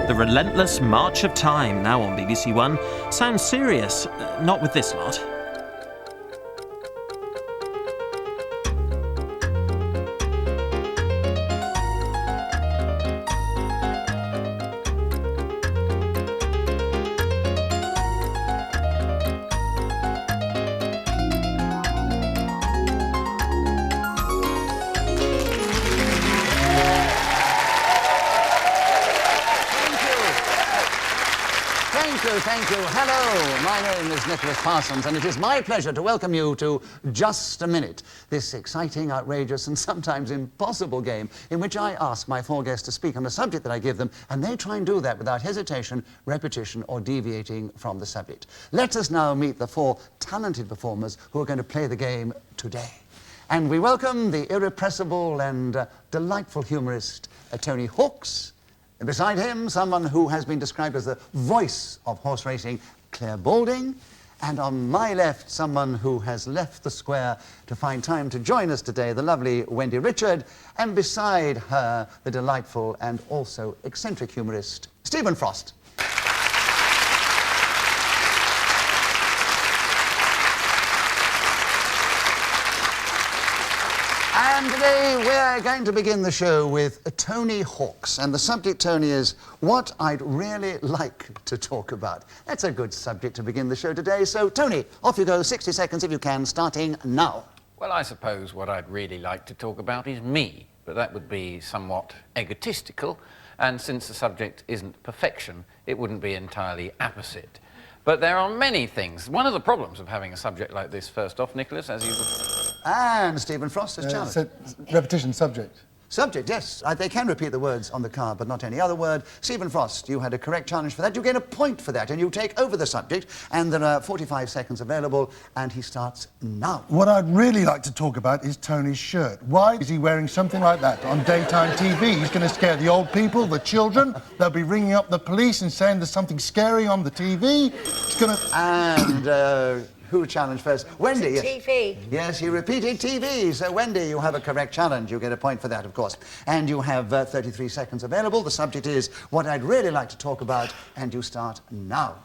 The Relentless March of Time, now on BBC One. Sounds serious, not with this lot. Thank you. Hello, my name is Nicholas Parsons, and it is my pleasure to welcome you to Just a Minute, this exciting, outrageous, and sometimes impossible game in which I ask my four guests to speak on a subject that I give them, and they try and do that without hesitation, repetition, or deviating from the subject. Let us now meet the four talented performers who are going to play the game today. And we welcome the irrepressible and delightful humorist, Tony Hawks. And beside him, someone who has been described as the voice of horse racing, Clare Balding. And on my left, someone who has left the square to find time to join us today, the lovely Wendy Richard. And beside her, the delightful and also eccentric humorist, Stephen Frost. And today we're going to begin the show with Tony Hawks. And the subject, Tony, is what I'd really like to talk about. That's a good subject to begin the show today. So, Tony, off you go, 60 seconds if you can, starting now. Well, I suppose what I'd really like to talk about is me, but that would be somewhat egotistical, and since the subject isn't perfection, it wouldn't be entirely apposite. But there are many things. One of the problems of having a subject like this, first off, Nicholas, as you... And Stephen Frost has challenged. So, repetition, subject. Subject, yes. They can repeat the words on the card, but not any other word. Stephen Frost, you had a correct challenge for that. You get a point for that, and you take over the subject, and there are 45 seconds available, and he starts now. What I'd really like to talk about is Tony's shirt. Why is he wearing something like that on daytime TV? He's going to scare the old people, the children. They'll be ringing up the police and saying there's something scary on the TV. It's going to... And, who challenged first? Wendy. Yes. TV. Yes, you repeated TV. So, Wendy, you have a correct challenge. You get a point for that, of course. And you have 33 seconds available. The subject is what I'd really like to talk about, and you start now.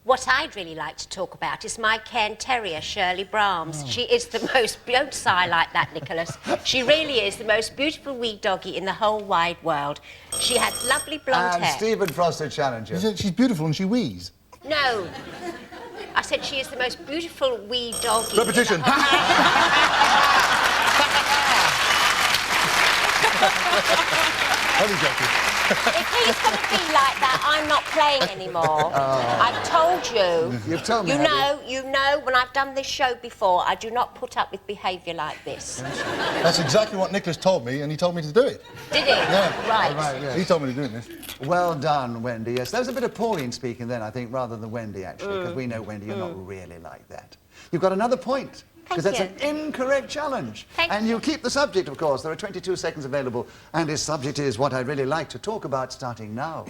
What I'd really like to talk about is my Cairn Terrier, Shirley Brahms. She is the most... Don't sigh like that, Nicholas. She really is the most beautiful wee doggy in the whole wide world. She has lovely blonde and hair. Stephen Frost, a challenger. She's beautiful and she wheezes. No. I said she is the most beautiful wee doggy. Repetition. Only joking. If he's going to be like that, I'm not playing anymore. I've told you. You've told me. You know, when I've done this show before, I do not put up with behaviour like this. That's exactly what Nicholas told me, and he told me to do it. Did he? Yeah. Right. Yes. He told me to do this. Well done, Wendy. Yes, there was a bit of Pauline speaking then, I think, rather than Wendy, actually, because we know, Wendy, you're not really like that. You've got another point. Because that's an incorrect challenge. And you keep the subject, of course. There are 22 seconds available, and his subject is what I'd really like to talk about starting now.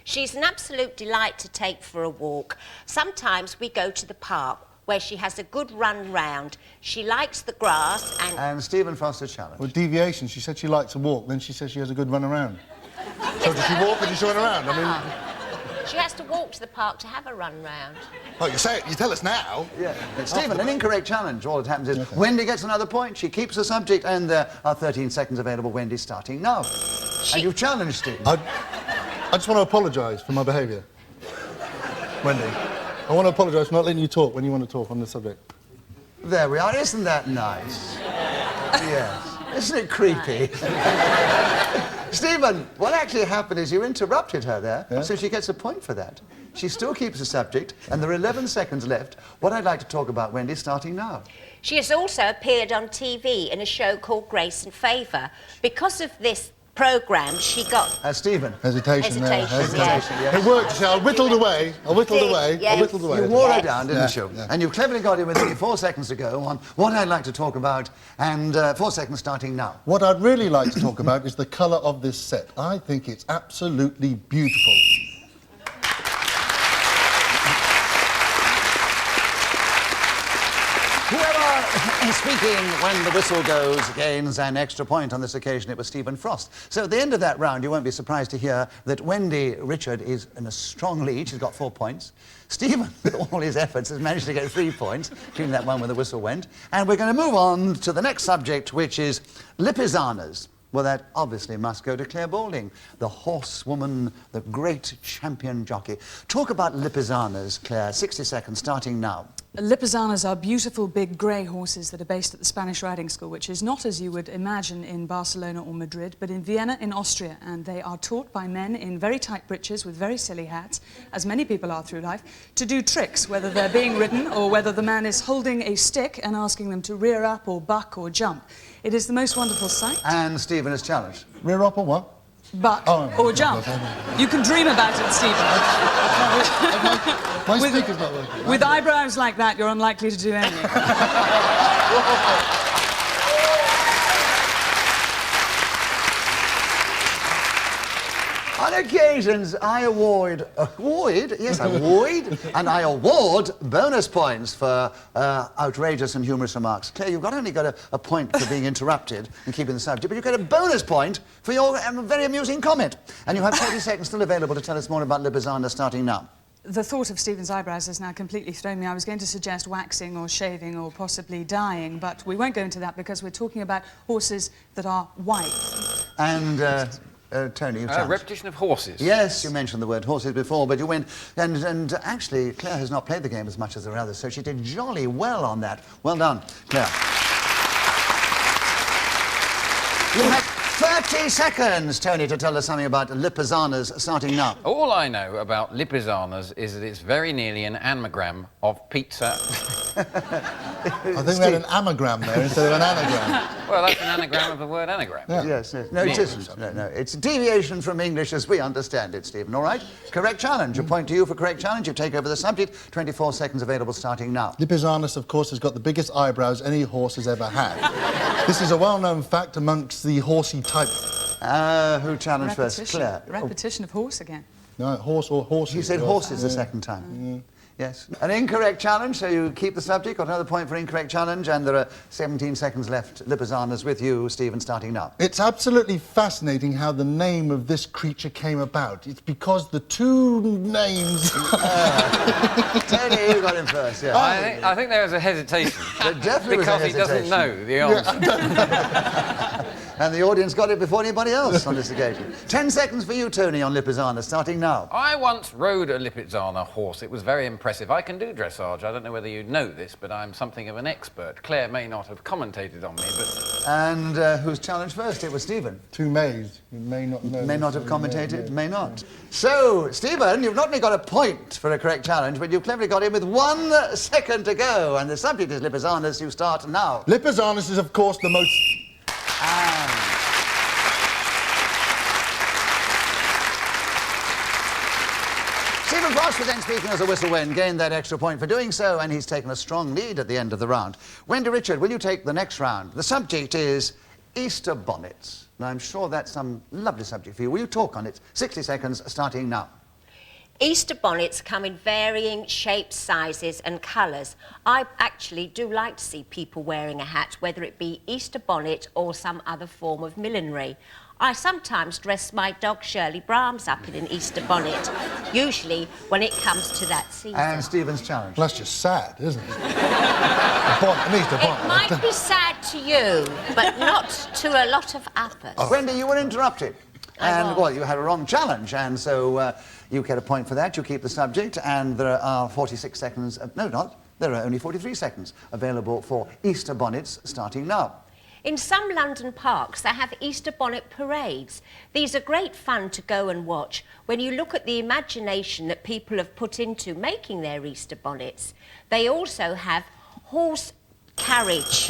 She's an absolute delight to take for a walk. Sometimes we go to the park where she has a good run round. She likes the grass and... And Stephen Foster challenge. Well, deviation. She said she likes to walk, then she says she has a good run around. So does she walk or does she run around? I mean... She has to walk to the park to have a run round. Oh, you say it, you tell us now. Yeah. Stephen, an incorrect challenge. All that happens is Wendy gets another point, she keeps the subject, and there are 13 seconds available. Wendy's starting now. And you've challenged Stephen. I just want to apologise for my behaviour. Wendy, I want to apologise for not letting you talk when you want to talk on the subject. There we are. Isn't that nice? Yes. Isn't it creepy? Stephen, what actually happened is you interrupted her there, so she gets a point for that. She still keeps the subject, and there are 11 seconds left. What I'd like to talk about, Wendy, starting now. She has also appeared on TV in a show called Grace and Favour. Because of this programme, she got... Stephen. Hesitation there. Hesitation, yeah. It worked. I whittled away. You wore her down, didn't you? Yeah. And you cleverly got in with only 4 seconds to go on what I'd like to talk about, and 4 seconds starting now. What I'd really like to talk about is the colour of this set. I think it's absolutely beautiful. Whoever is speaking when the whistle goes gains an extra point. On this occasion, it was Stephen Frost. So at the end of that round, you won't be surprised to hear that Wendy Richard is in a strong lead. She's got 4 points. Stephen, with all his efforts, has managed to get 3 points, including that one when the whistle went. And we're going to move on to the next subject, which is Lipizzaners. Well, that obviously must go to Clare Balding, the horsewoman, the great champion jockey. Talk about Lipizzaners, Clare. 60 seconds, starting now. Lipizzaners are beautiful big grey horses that are based at the Spanish Riding School, which is not, as you would imagine, in Barcelona or Madrid, but in Vienna in Austria. And they are taught by men in very tight breeches with very silly hats, as many people are through life, to do tricks, whether they're being ridden or whether the man is holding a stick and asking them to rear up or buck or jump. It is the most wonderful sight. And Stephen is challenged. Rear up or what? Buck or jump. You can dream about it, Stephen. My speaker's not working. With eyebrows like that, you're unlikely to do anything. On occasions, I award, and I award bonus points for outrageous and humorous remarks. Claire, you've only got a point for being interrupted and keeping the subject, but you get a bonus point for your very amusing comment. And you have 30 seconds still available to tell us more about Lipizzaners, starting now. The thought of Stephen's eyebrows has now completely thrown me. I was going to suggest waxing or shaving or possibly dyeing, but we won't go into that because we're talking about horses that are white. And Tony, you challenged. Repetition of horses. Yes, you mentioned the word horses before, but you went... And actually, Claire has not played the game as much as the others, so she did jolly well on that. Well done, Claire. You have 30 seconds, Tony, to tell us something about Lipizzaners, starting now. All I know about Lipizzaners is that it's very nearly an anagram of pizza. I think we had an amagram there instead of an anagram. Well, that's an anagram of the word anagram. Yeah. Yes, yes. No, it isn't. No. It's a deviation from English as we understand it, Stephen, all right? Correct challenge. A point to you for correct challenge. You take over the subject. 24 seconds available starting now. Lipizzaners, of course, has got the biggest eyebrows any horse has ever had. This is a well-known fact amongst the horsey type. Who challenged first? Claire. Repetition of horse again. No, horse or horses. You said horses the second time. Yes. An incorrect challenge, so you keep the subject. Got another point for incorrect challenge, and there are 17 seconds left. Lipizzaners with you, Stephen, starting now. It's absolutely fascinating how the name of this creature came about. It's because the two names... Tony, you got him first, yeah. I think there was a hesitation. There definitely was a because he doesn't know the answer. And the audience got it before anybody else on this occasion. 10 seconds for you, Tony, on Lipizzaners, starting now. I once rode a Lipizzaner horse. It was very impressive. I can do dressage. I don't know whether you know this, but I'm something of an expert. Claire may not have commentated on me, but... And who's challenged first? It was Stephen. Two mays. You may not know. May not have commentated, may not. So, Stephen, you've not only got a point for a correct challenge, but you've cleverly got in with 1 second to go. And the subject is Lipizzaners. You start now. Lipizzaners is, of course, the most... Stephen Frost, then speaking as a whistle win, gained that extra point for doing so, and he's taken a strong lead at the end of the round. Wendy Richard, will you take the next round? The subject is Easter bonnets. Now, I'm sure that's some lovely subject for you. Will you talk on it? 60 seconds, starting now. Easter bonnets come in varying shapes, sizes and colours. I actually do like to see people wearing a hat, whether it be Easter bonnet or some other form of millinery. I sometimes dress my dog Shirley Brahms up in an Easter bonnet, usually when it comes to that season. And Stephen's challenge. Well, that's just sad, isn't it? A bonnet, an Easter bonnet. It might be sad to you, but not to a lot of others. Oh. Wendy, you were interrupted. And, well, you had a wrong challenge, and so you get a point for that. You keep the subject, and there are 46 seconds... no, not. There are only 43 seconds available for Easter bonnets, starting now. In some London parks, they have Easter bonnet parades. These are great fun to go and watch when you look at the imagination that people have put into making their Easter bonnets. They also have horse carriage.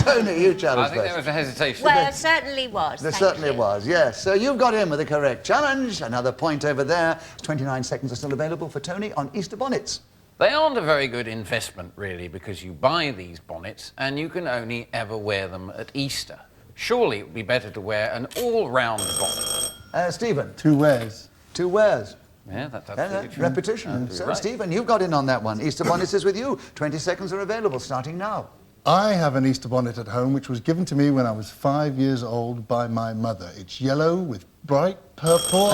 Tony, you challenged I think there was a hesitation. Well, it certainly was. There certainly was, yes. So you've got in with the correct challenge. Another point over there. 29 seconds are still available for Tony on Easter bonnets. They aren't a very good investment, really, because you buy these bonnets and you can only ever wear them at Easter. Surely it would be better to wear an all-round bonnet. Stephen. Two wears. Two wears. Yeah, that's absolutely true. Repetition. So, right. Stephen, you've got in on that one. Easter bonnets is with you. 20 seconds are available, starting now. I have an Easter bonnet at home which was given to me when I was 5 years old by my mother. It's yellow with bright purple.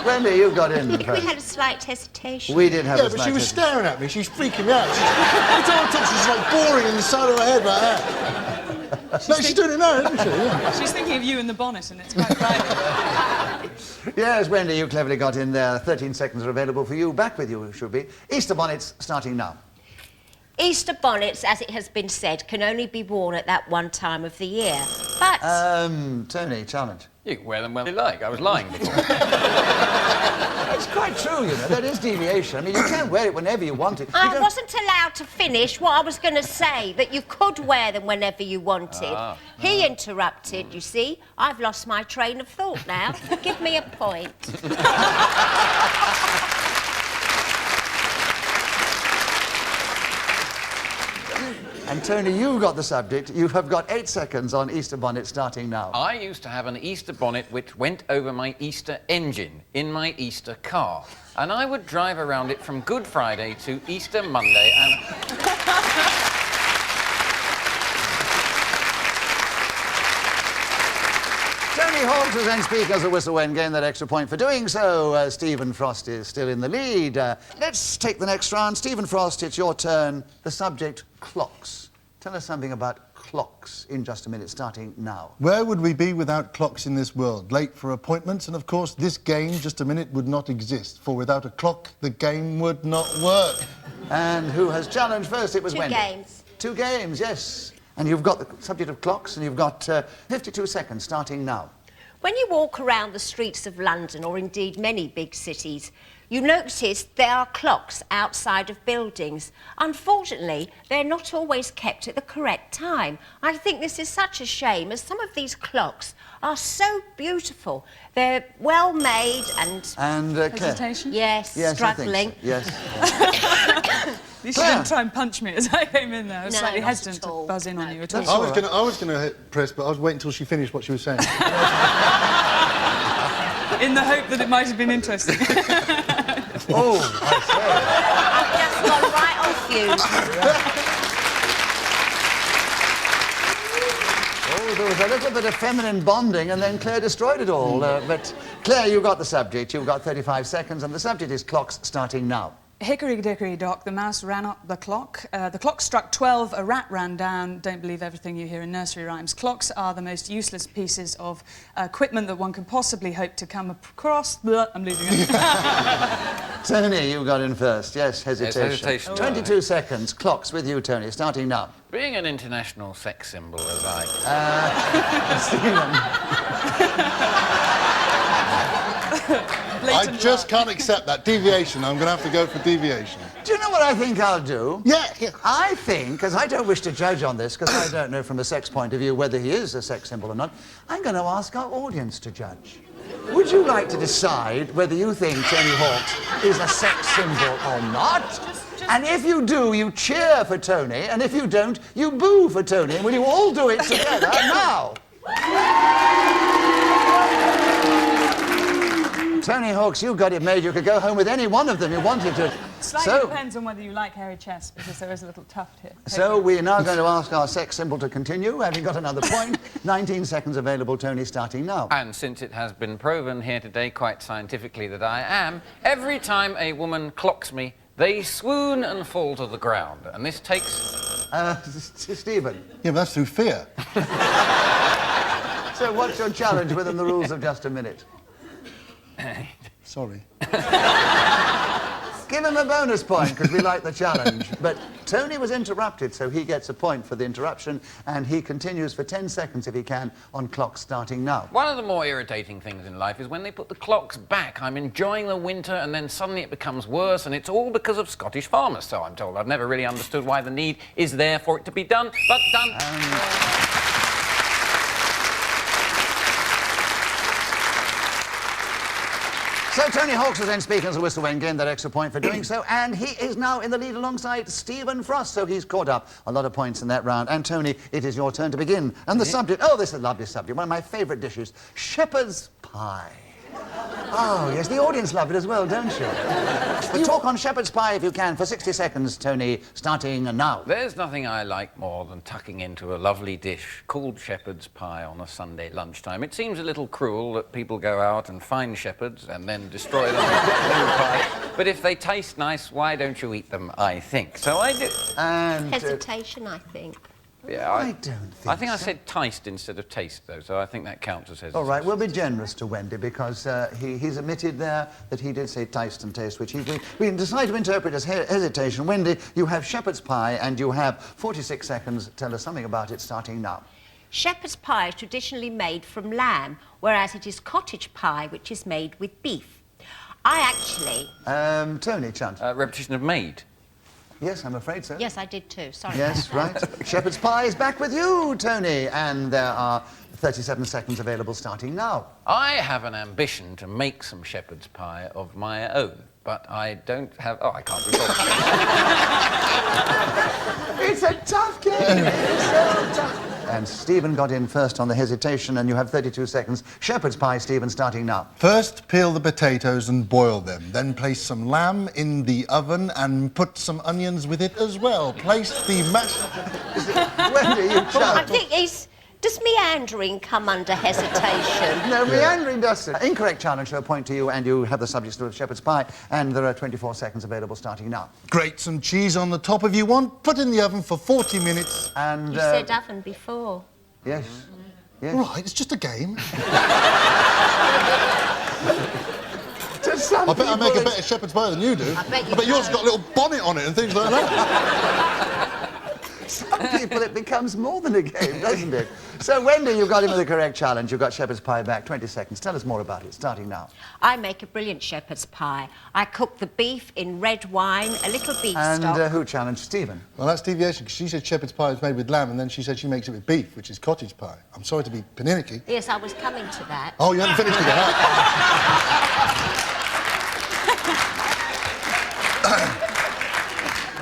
Wendy, you got in We first. had a slight hesitation. We did have a Yeah, but she slight was hesitation. staring at me. She's freaking me out. Every time I touch her, she's like boring in the side of her head like that. No, she's doing it now, isn't she? Yeah. She's thinking of you in the bonnet, and it's quite private. Yes, Wendy, you cleverly got in there. 13 seconds are available for you. Back with you, should be. Easter bonnets starting now. Easter bonnets, as it has been said, can only be worn at that one time of the year. But Tony, challenge. You can wear them when you like. I was lying before. It's quite true, you know. That is deviation. I mean, you can wear it whenever you want it. I wasn't allowed to finish what I was going to say, that you could wear them whenever you wanted. He interrupted, you see. I've lost my train of thought now. Give me a point. And Tony, you've got the subject. You have got 8 seconds on Easter bonnet starting now. I used to have an Easter bonnet which went over my Easter engine in my Easter car. And I would drive around it from Good Friday to Easter Monday and... Tony Hawks was then speaker as a whistle when gained that extra point for doing so. Stephen Frost is still in the lead. Let's take the next round. Stephen Frost, it's your turn. The subject, clocks. Tell us something about clocks in just a minute, starting now. Where would we be without clocks in this world? Late for appointments, and of course, this game, Just a Minute, would not exist. For without a clock, the game would not work. And who has challenged first? It was Two Wendy. games. 2 games, yes. And you've got the subject of clocks, and you've got 52 seconds, starting now. When you walk around the streets of London, or indeed many big cities, you notice there are clocks outside of buildings. Unfortunately, they're not always kept at the correct time. I think this is such a shame, as some of these clocks are so beautiful. They're well made and... And Claire. Hesitation? Yes, Yes, struggling. I think so. Yes. You Claire. didn't try and punch me as I came in there. I was No, slightly not hesitant at to all. buzz in on No. you at That's all. all I was going to hit press, but I was waiting until she finished what she was saying. In the hope that it might have been interesting. Oh, I I've just gone right off you. Oh, there was a little bit of feminine bonding, and then Claire destroyed it all. But Claire, you got the subject. You've got 35 seconds, and the subject is clocks starting now. Hickory dickory dock, the mouse ran up the clock. The clock struck 12, a rat ran down. Don't believe everything you hear in nursery rhymes. Clocks are the most useless pieces of equipment that one could possibly hope to come across. Blah, I'm losing it. Tony, you got in first. Yes, hesitation. Yes, hesitation. 22 seconds. Clocks with you, Tony, starting now. Being an international sex symbol as I... I just can't accept that. Deviation. I'm going to have to go for deviation. Do you know what I think I'll do? Yeah. I think, because I don't wish to judge on this, because I don't know from a sex point of view whether he is a sex symbol or not, I'm going to ask our audience to judge. Would you like to decide whether you think Tony Hawks is a sex symbol or not? And if you do, you cheer for Tony, and if you don't, you boo for Tony. And will you all do it together now? Tony Hawks, you got it made. You could go home with any one of them you wanted to. Slightly depends on whether you like hairy chests, because there is a little tuft here. So we're now going to ask our sex symbol to continue, having got another point. 19 seconds available, Tony, starting now. And since it has been proven here today quite scientifically that I am, every time a woman clocks me, they swoon and fall to the ground. And this takes... Stephen, Yeah, but that's through fear. so what's your challenge within the rules of just a minute? Sorry. Give him a bonus point, because we like the challenge. But Tony was interrupted, so he gets a point for the interruption, and he continues for 10 seconds, if he can, on clock starting now. One of the more irritating things in life is when they put the clocks back. I'm enjoying the winter, and then suddenly it becomes worse, and it's all because of Scottish farmers, so I'm told. I've never really understood why the need is there for it to be done, but done. So Tony Hawks was then speaking as a whistle when gained that extra point for doing so, and he is now in the lead alongside Stephen Frost, so he's caught up a lot of points in that round. And Tony, it is your turn to begin. And the subject, oh, this is a lovely subject, one of my favourite dishes, shepherd's pie. Oh, yes, the audience love it as well, don't you? But talk on shepherd's pie if you can for 60 seconds, Tony, starting now. There's nothing I like more than tucking into a lovely dish called shepherd's pie on a Sunday lunchtime. It seems a little cruel that people go out and find shepherds and then destroy them with new pie. But if they taste nice, why don't you eat them, I think. So I do. And... Hesitation, I think. Yeah, I don't think I think I so. said taste instead of taste, though, so I think that counts as hesitation. All right, we'll be generous to Wendy because he's admitted there that he did say taste and taste, which we can decide to interpret as hesitation. Wendy, you have shepherd's pie and you have 46 seconds. Tell us something about it starting now. Shepherd's pie is traditionally made from lamb, whereas it is cottage pie, which is made with beef. I actually... Tony, chant. Repetition of made. Yes, I'm afraid so. Yes, I did too. Sorry. Yes, right. Shepherd's pie is back with you, Tony, and there are 37 seconds available starting now. I have an ambition to make some shepherd's pie of my own, but I don't have... Oh, I can't recall. It's a tough game. It's so tough. And Stephen got in first on the hesitation, and you have 32 seconds. Shepherd's pie, Stephen, starting now. First, peel the potatoes and boil them. Then place some lamb in the oven and put some onions with it as well. Place the mashed... Wendy, you I chant. think he's... Does meandering come under hesitation? No, meandering doesn't. Incorrect challenge, so a point to you, and you have the subject of shepherd's pie, and there are 24 seconds available starting now. Grate some cheese on the top if you want. Put in the oven for 40 minutes. And... You said oven before. Yes. Yes. Right, it's just a game. To some I bet I make a people better shepherd's pie than you do. I bet you yours do. got a little bonnet on it and things like that. Some people, it becomes more than a game, doesn't it? So, Wendy, you got him with the correct challenge. You got shepherd's pie back. 20 seconds. Tell us more about it, starting now. I make a brilliant shepherd's pie. I cook the beef in red wine, a little beef And stock. who challenged? Stephen. Well, that's deviation, because she said shepherd's pie is made with lamb, and then she said she makes it with beef, which is cottage pie. I'm sorry to be paninicky. Yes, I was coming to that. Oh, you haven't finished it yet?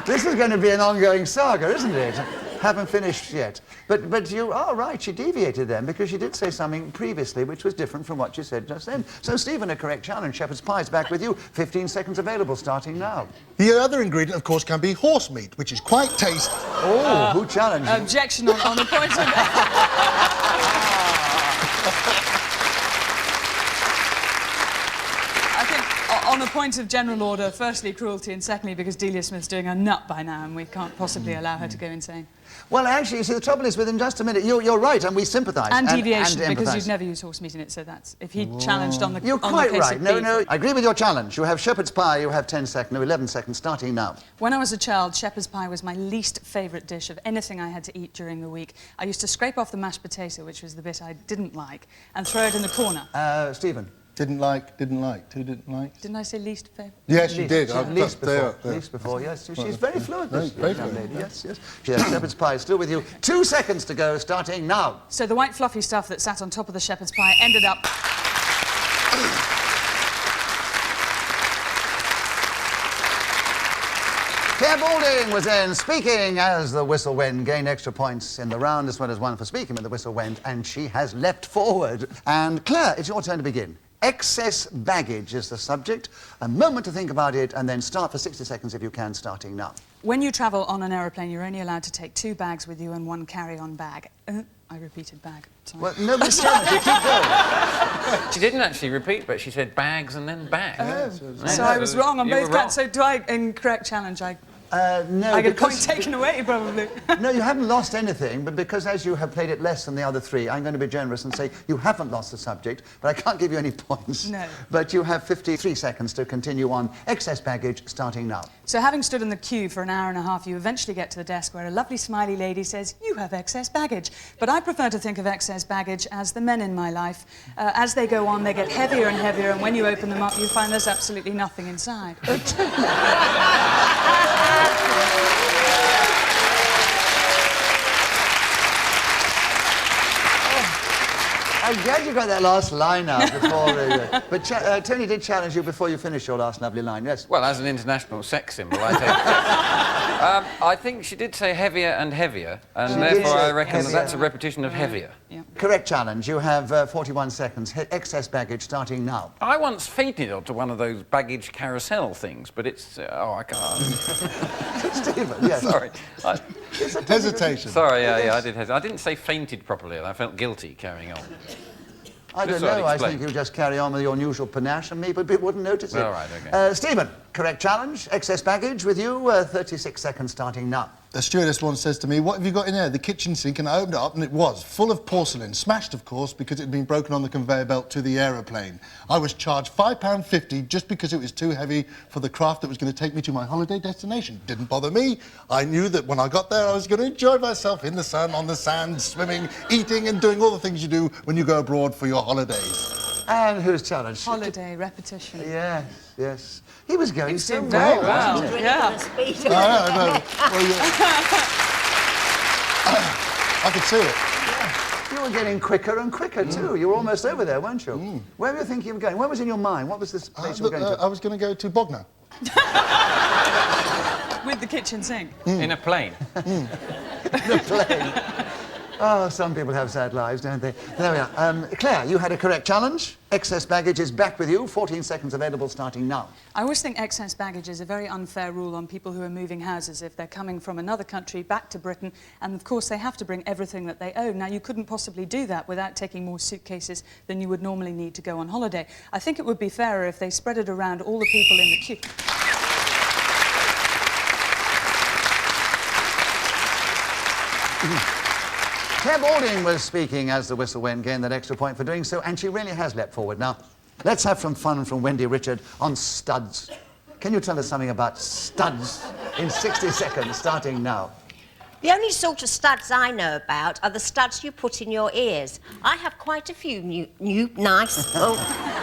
This is going to be an ongoing saga, isn't it? Haven't finished yet. But you are right, she deviated then, because she did say something previously which was different from what you said just then. So, Stephen, a correct challenge. Shepherd's pie is back with you. 15 seconds available, starting now. The other ingredient, of course, can be horse meat, which is quite tasty. Oh, who challenged you? Objection on the point of... I think on a point of general order, firstly cruelty, and secondly because Delia Smith's doing a nut by now and we can't possibly allow her to go insane. Well, actually, you see, the trouble is, within just a minute, you're right, and we sympathise. And deviation, and because empathise. you'd never use horse meat in it, so that's... If he challenged on the You're on quite the case right. of No, beef. no, I agree with your challenge. You have shepherd's pie, you have 10 seconds, no, 11 seconds, starting now. When I was a child, shepherd's pie was my least favourite dish of anything I had to eat during the week. I used to scrape off the mashed potato, which was the bit I didn't like, and throw it in the corner. Stephen. Didn't like. Who didn't like? Didn't I say least favourite? Yes, you did. Least before, yes. She's very fluent, this young lady. Yes, yes. Yes, shepherd's pie is still with you. 2 seconds to go, starting now. So the white fluffy stuff that sat on top of the shepherd's pie ended up... Clare Balding was then speaking as the whistle went, gained extra points in the round as well as one for speaking when the whistle went, and she has leapt forward. And Claire, it's your turn to begin. Excess baggage is the subject. A moment to think about it, and then start for 60 seconds if you can, starting now. When you travel on an aeroplane, you're only allowed to take 2 bags with you and 1 carry-on bag. I repeated bag. Sorry. Well, nobody's challenged you. Keep going. She didn't actually repeat, but she said bags and then bags. So I was wrong on You both were wrong. counts. So do I incorrect challenge? No, I get a point because... taken away, probably. No, you haven't lost anything, but because as you have played it less than the other 3, I'm going to be generous and say you haven't lost the subject, but I can't give you any points. No. But you have 53 seconds to continue on. Excess baggage, starting now. So having stood in the queue for an hour and a half, you eventually get to the desk where a lovely smiley lady says, "You have excess baggage." But I prefer to think of excess baggage as the men in my life. As they go on, they get heavier and heavier, and when you open them up, you find there's absolutely nothing inside. I'm glad you got that last line out before. But Tony did challenge you before you finished your last lovely line, yes? Well, as an international sex symbol, I take I think she did say heavier and heavier, and She did therefore say I reckon heavier. that's a repetition of heavier. Yeah. Correct challenge. You have 41 seconds. Excess baggage starting now. I once fainted onto one of those baggage carousel things, but it's... oh, I can't. Stephen, yes. Sorry. Hesitation. Sorry, yeah, I did hesitate. I didn't say fainted properly, and I felt guilty carrying on. I don't This I'd know. I explain. think you just carry on with your usual panache and maybe people wouldn't notice it. All right, OK. Stephen, correct challenge. Excess baggage with you. 36 seconds starting now. The stewardess once says to me, "What have you got in there?" The kitchen sink, and I opened it up, and it was full of porcelain, smashed, of course, because it had been broken on the conveyor belt to the aeroplane. I was charged £5.50 just because it was too heavy for the craft that was going to take me to my holiday destination. Didn't bother me. I knew that when I got there, I was going to enjoy myself in the sun, on the sand, swimming, eating, and doing all the things you do when you go abroad for your holidays. And who's challenged? Holiday, repetition. Yes, yes. He was going so doing very well, well. wasn't he? Yeah. Speed. I know. Well, I could see it. You were getting quicker and quicker too. You were almost over there, weren't you? Where were you thinking of going? What was in your mind? What was this place you were Look, going to? I was going to go to Bognor. With the kitchen sink. In a plane. The plane. Oh, some people have sad lives, don't they? There we are. Claire, you had a correct challenge. Excess baggage is back with you. 14 seconds available starting now. I always think excess baggage is a very unfair rule on people who are moving houses if they're coming from another country back to Britain, and of course they have to bring everything that they own. Now, you couldn't possibly do that without taking more suitcases than you would normally need to go on holiday. I think it would be fairer if they spread it around all the people in the queue. Clare Balding was speaking as the whistle went, gained that extra point for doing so, and she really has leapt forward. Now, let's have some fun from Wendy Richard on studs. Can you tell us something about studs in 60 seconds, starting now? The only sort of studs I know about are the studs you put in your ears. I have quite a few nice. Oh,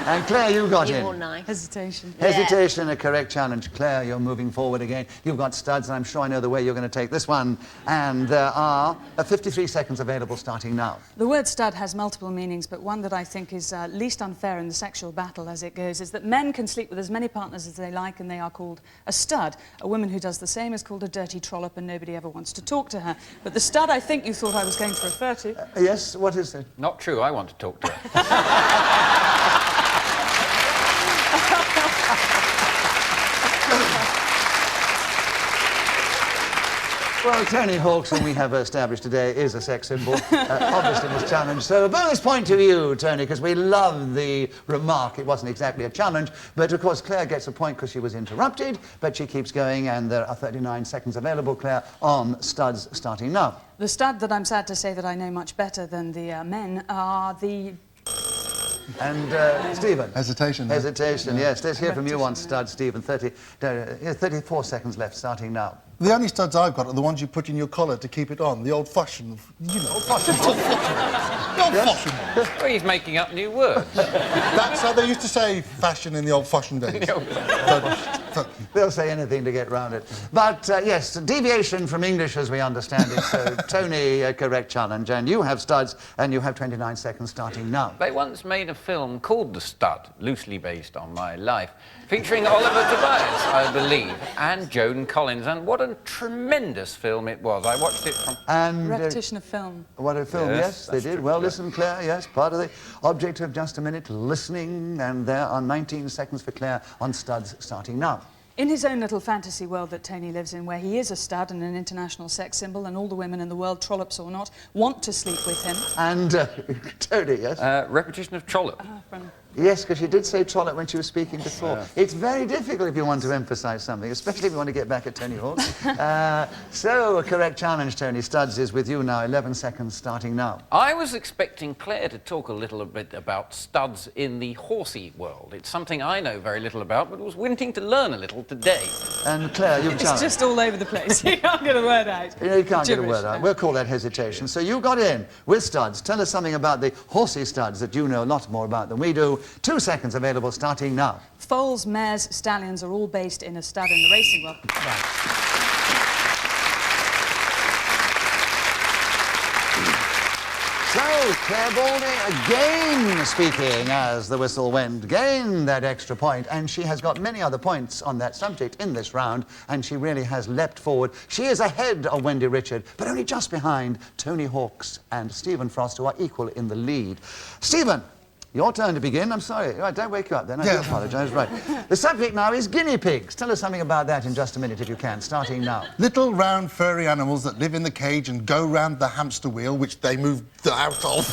And Claire, you got you're in. all nice. Hesitation. Hesitation, a correct challenge. Claire, you're moving forward again. You've got studs, and I'm sure I know the way you're going to take this one. And there are 53 seconds available starting now. The word stud has multiple meanings, but one that I think is least unfair in the sexual battle as it goes is that men can sleep with as many partners as they like, and they are called a stud. A woman who does the same is called a dirty trollop, and nobody ever wants to talk to her. But the stud I think you thought I was going to refer to... Yes, what is it? Not true, I want to talk to her. Well, Tony Hawk's, whom we have established today, is a sex symbol, obviously was challenged. So a bonus point to you, Tony, because we love the remark. It wasn't exactly a challenge, but of course Claire gets a point because she was interrupted, but she keeps going, and there are 39 seconds available, Claire, on studs starting now. The stud that I'm sad to say that I know much better than the men are the... And Stephen? Hesitation. there. Hesitation, yes. Let's hear from you on studs, Stephen. 34 seconds left, starting now. The only studs I've got are the ones you put in your collar to keep it on. The old-fashioned, you know. Old-fashioned. The old-fashioned. Well, he's making up new words. That's how they used to say fashion in the old-fashioned days. They'll say anything to get round it. But, yes, deviation from English as we understand it. So, Tony, a correct challenge. And you have studs, and you have 29 seconds starting now. They once made a film called The Stud, loosely based on my life, featuring Oliver Tobias, I believe, and Joan Collins. And what a tremendous film it was. I watched it from... And repetition of film. what a film, yes, they that's did. true, Well, yeah. listen, Claire, yes, part of the object of Just a Minute, listening. And there are 19 seconds for Claire on studs starting now. In his own little fantasy world that Tony lives in, where he is a stud and an international sex symbol, and all the women in the world, trollops or not, want to sleep with him. And Tony, yes? repetition of trollop. Yes, because she did say trollop when she was speaking before. Yeah. It's very difficult if you want to emphasise something, especially if you want to get back at Tony Hawk. So, a correct challenge, Tony. Studs is with you now. 11 seconds starting now. I was expecting Claire to talk a little bit about studs in the horsey world. It's something I know very little about, but was wanting to learn a little today. And Claire, you've It's challenged. just all over the place. You can't get a word out. You know, you can't get a Gibberish, word out. no. We'll call that hesitation. So you got in with studs. Tell us something about the horsey studs that you know a lot more about than we do. 2 seconds available starting now. Foals, mares, stallions are all based in a stud in the racing world. So Clare Balding again speaking as the whistle went, gained that extra point, and she has got many other points on that subject in this round, and she really has leapt forward. She is ahead of Wendy Richard, but only just behind Tony Hawks and Stephen Frost, who are equal in the lead. Stephen, your turn to begin. I'm sorry. Right, don't wake you up then. I do apologise. Right. The subject now is guinea pigs. Tell us something about that in just a minute, if you can, starting now. Little round furry animals that live in the cage and go round the hamster wheel, which they move out of.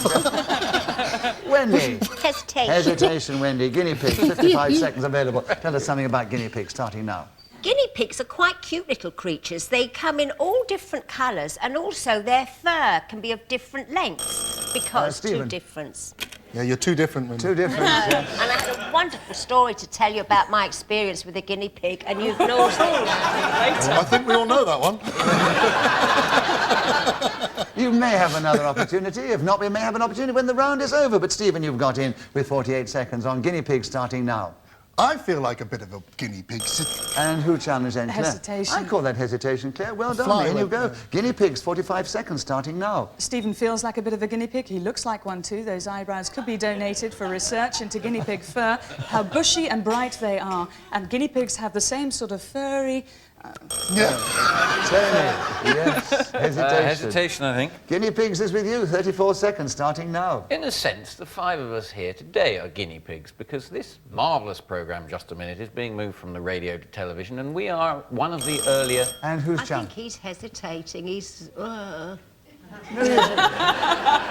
Wendy. Hesitation. Hesitation, Wendy. Guinea pigs. 55 seconds available. Tell us something about guinea pigs, starting now. Guinea pigs are quite cute little creatures. They come in all different colours, and also their fur can be of different lengths because two Stephen. difference. Yeah, you're too different. Two different. Yes. And I had a wonderful story to tell you about my experience with a guinea pig, and you've ignored it. I think we all know that one. You may have another opportunity. If not, we may have an opportunity when the round is over. But, Stephen, you've got in with 48 seconds on guinea pigs, starting now. I feel like a bit of a guinea pig. And who challenged then, Claire? Hesitation. I call that hesitation, Claire. Well done. Fly In you with go. it. Guinea pigs, 45 seconds, starting now. Stephen feels like a bit of a guinea pig. He looks like one too. Those eyebrows could be donated for research into guinea pig fur, how bushy and bright they are. And guinea pigs have the same sort of furry... Yeah. Tony, yes. Hesitation. Hesitation, I think. Guinea pigs is with you. 34 seconds, starting now. In a sense, the five of us here today are guinea pigs because this marvellous programme, Just a Minute, is being moved from the radio to television, and we are one of the earlier... And who's I think challenged? he's hesitating. He's...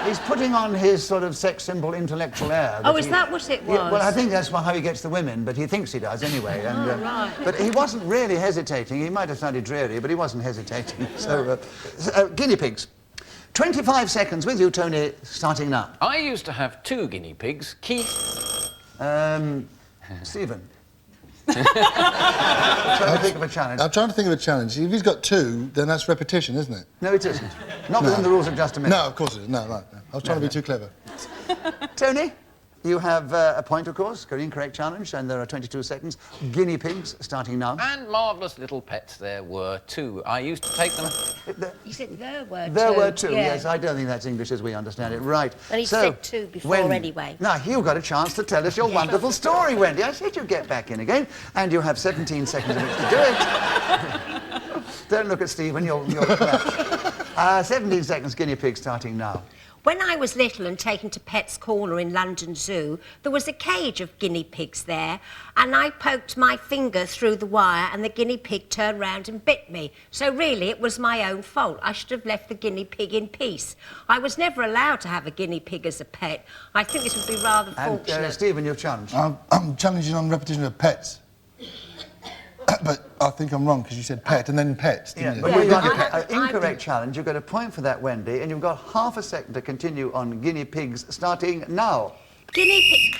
He's putting on his sort of sex symbol intellectual air. Oh, is that what it was? Yeah, well, I think that's how he gets the women, but he thinks he does anyway. And, right. But he wasn't really hesitating. He might have sounded dreary, but he wasn't hesitating. So, guinea pigs. 25 seconds with you, Tony, starting now. I used to have two guinea pigs, Keith... Stephen. Trying to think of a challenge. I'm trying to think of a challenge. If he's got two, then that's repetition, isn't it? No, it isn't. Not within the rules of Just a Minute. No, of course it is. No, right. No. I was trying to be too clever. Tony, you have a point, of course. Incorrect challenge, and there are 22 seconds. Guinea pigs, starting now. And marvellous little pets there were too. I used to take them... He said there were two. There were two, yeah. yes. I don't think that's English as we understand it. Right. And he said two before anyway. Now, you got a chance to tell us your wonderful story, Wendy. I said you'd get back in again, and you have 17 seconds in which to do it. Don't look at Stephen, you'll collapse. 17 seconds, guinea pig, starting now. When I was little and taken to Pet's Corner in London Zoo, there was a cage of guinea pigs there, and I poked my finger through the wire and the guinea pig turned round and bit me. So really, it was my own fault. I should have left the guinea pig in peace. I was never allowed to have a guinea pig as a pet. I think this would be rather fortunate. And, Stephen, you've challenged. I'm challenging on repetition of pets. But I think I'm wrong, because you said pet and then pets, didn't you? But you've got an incorrect challenge. You've got a point for that, Wendy, and you've got half a second to continue on guinea pigs, starting now. Guinea pig...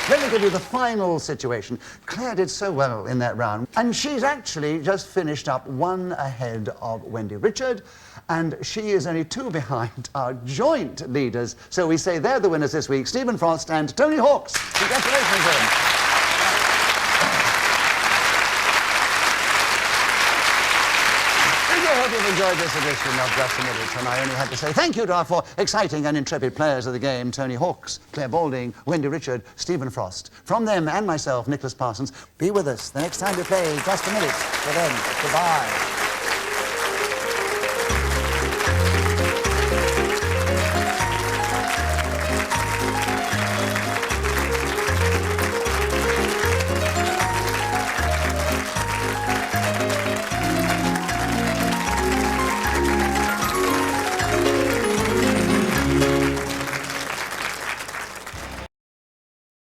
Let me give you the final situation. Claire did so well in that round, and she's actually just finished up one ahead of Wendy Richard, and she is only two behind our joint leaders. So we say they're the winners this week, Stephen Frost and Tony Hawks. Congratulations to them. I hope you've enjoyed this edition of Just a Minute, and I only had to say thank you to our four exciting and intrepid players of the game, Tony Hawks, Clare Balding, Wendy Richard, Stephen Frost. From them and myself, Nicholas Parsons, be with us the next time we play Just a Minute. Till then, goodbye.